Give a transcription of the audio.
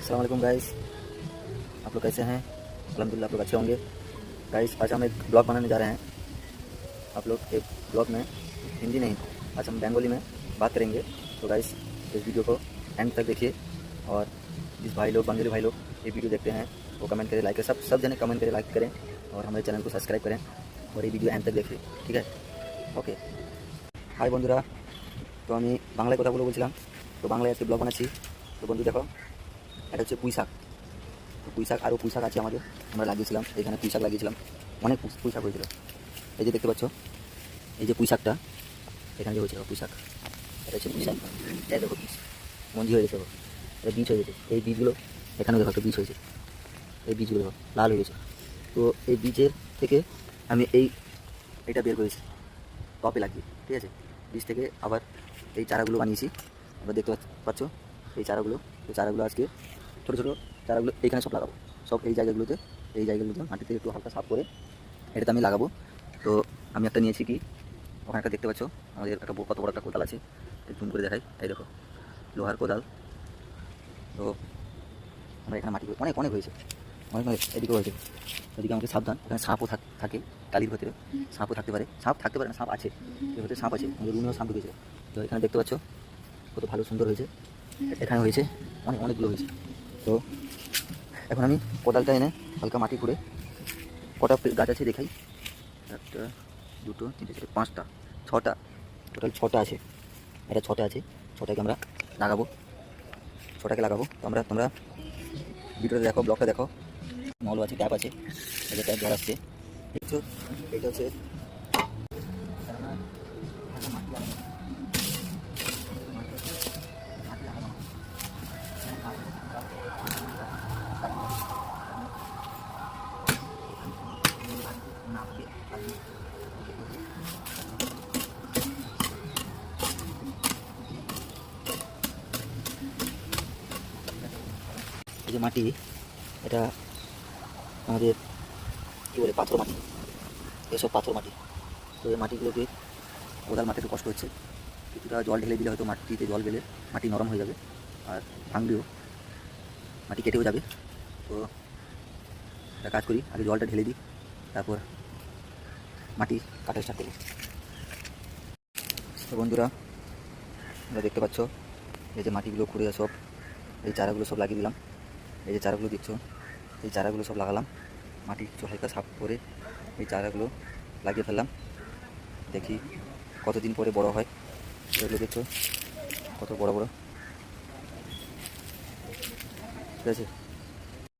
अस्सलाम वालेकुम गाइस, आप लोग कैसे हैं? अल्हम्दुलिल्लाह आप लोग अच्छे होंगे। गाइस आज हम एक ब्लॉग बनाने जा रहे हैं। आप लोग एक ब्लॉग में हिंदी नहीं, आज हम बंगाली में बात करेंगे। तो गाइस इस वीडियो को एंड तक देखिए, और जिस भाई लोग बंगाली भाई लोग ये वीडियो देखते हैं वो कमेंट करें, लाइक करें, सब जने कमेंट करें, लाइक करें और हमारे चैनल को सब्सक्राइब करें और ये वीडियो एंड तक देखिए, ठीक है? ओके हाई बंधुरा, तो আমি বাংলায় কথা বলে বলছিলাম। তো বাংলায় আজকে ব্লগ বানাচ্ছি। তো বন্ধু দেখো, এটা হচ্ছে পুঁই শাক। তো পুঁই শাক আরও পুঁই শাক আছে আমাদের, আমরা লাগিয়েছিলাম, এখানে পুঁই শাক লাগিয়েছিলাম, অনেক পুঁই শাক হয়েছিল। এই যে দেখতে পাচ্ছ, এই যে পুঁই শাকটা এখানে যে হয়েছে পুঁই শাক, এটা হচ্ছে পুঁই শাক। এই দেখো বীজ মঞ্জি হয়ে গেছে, এটা বীজ হয়ে গেছে। এই বীজগুলো এখানেও দেখো একটা বীজ হয়েছে, এই বীজগুলো দেখো লাল হয়ে গেছে। তো এই বীজের থেকে আমি এইটা বের করেছি টপে লাগিয়ে, ঠিক আছে? বীজ থেকে আবার এই চারাগুলো বানিয়েছি, আবার দেখতে পাচ্ছ এই চারাগুলো। তো চারাগুলো আজকে ছোটো ছোটো চারাগুলো এইখানে সব লাগাবো, সব এই জায়গাগুলোতে মাটিতে একটু হালকা সাফ করে এটাতে আমি লাগাবো। তো আমি একটা নিয়েছি, কি ওখানে একটা দেখতে পাচ্ছ আমাদের একটা কত বড় একটা কোদাল আছে, জুম করে দেখাই, এই দেখো লোহার কোদাল। তো আমরা এখানে মাটি অনেক অনেক হয়েছে, অনেক অনেক এদিকেও হয়েছে। এদিকে আমাকে সাবধান, এখানে সাপও থাকে, টালির ভেতরে সাপও থাকতে পারে, সাপ থাকতে পারে না, সাপ আছে, এর ভেতরে সাপ আছে, আমাদের রুমেও সাপ ঢুকেছে। তো এখানে দেখতে পাচ্ছ কত ভালো সুন্দর হয়েছে, এখানে হয়েছে অনেকগুলো হয়েছে। তো এখন আমি কোদালটা এনে হালকা মাটি করে, কটা গাছ আছে দেখাই, একটা দুটো তিনটে চারটে পাঁচটা ছটা, টোটাল ছটা আছে, এটা ছটা আছে, ছটাকে আমরা লাগাবো, তো তোমরা ভিডিওটা দেখো, ব্লগটা দেখো, নল আছে, ট্যাপ আছে, এটা ট্যাপ জল আসছে, দেখছো? এটা হচ্ছে এই যে মাটি, এটা আমাদের কী বলে পাথর মাটি, এসব পাথর মাটি। তো এই মাটিগুলোকে কোদাল মাটি একটু কষ্ট হচ্ছে, কিছুটা জল ঢেলে দিলে হয়তো মাটিতে জল গেলে মাটি নরম হয়ে যাবে, আর ভাঙলেও মাটি কেটেও যাবে। তো একটা কাজ করি, আগে জলটা ঢেলে দিই, তারপর মাটি কাটা স্টার্ট করি। তো বন্ধুরা তোমরা দেখতে পাচ্ছ এই যে মাটিগুলো খুঁড়ে সব এই চারাগুলো সব লাগিয়ে দিলাম, এই যে চারাগুলো দেখছো, এই চারাগুলো সব লাগালাম, মাটি কিছু হালকা সাফ করে এই চারাগুলো লাগিয়ে ফেললাম। দেখি কতদিন পরে বড় হয়, এগুলো দেখছো কত বড় বড়, ঠিক আছে?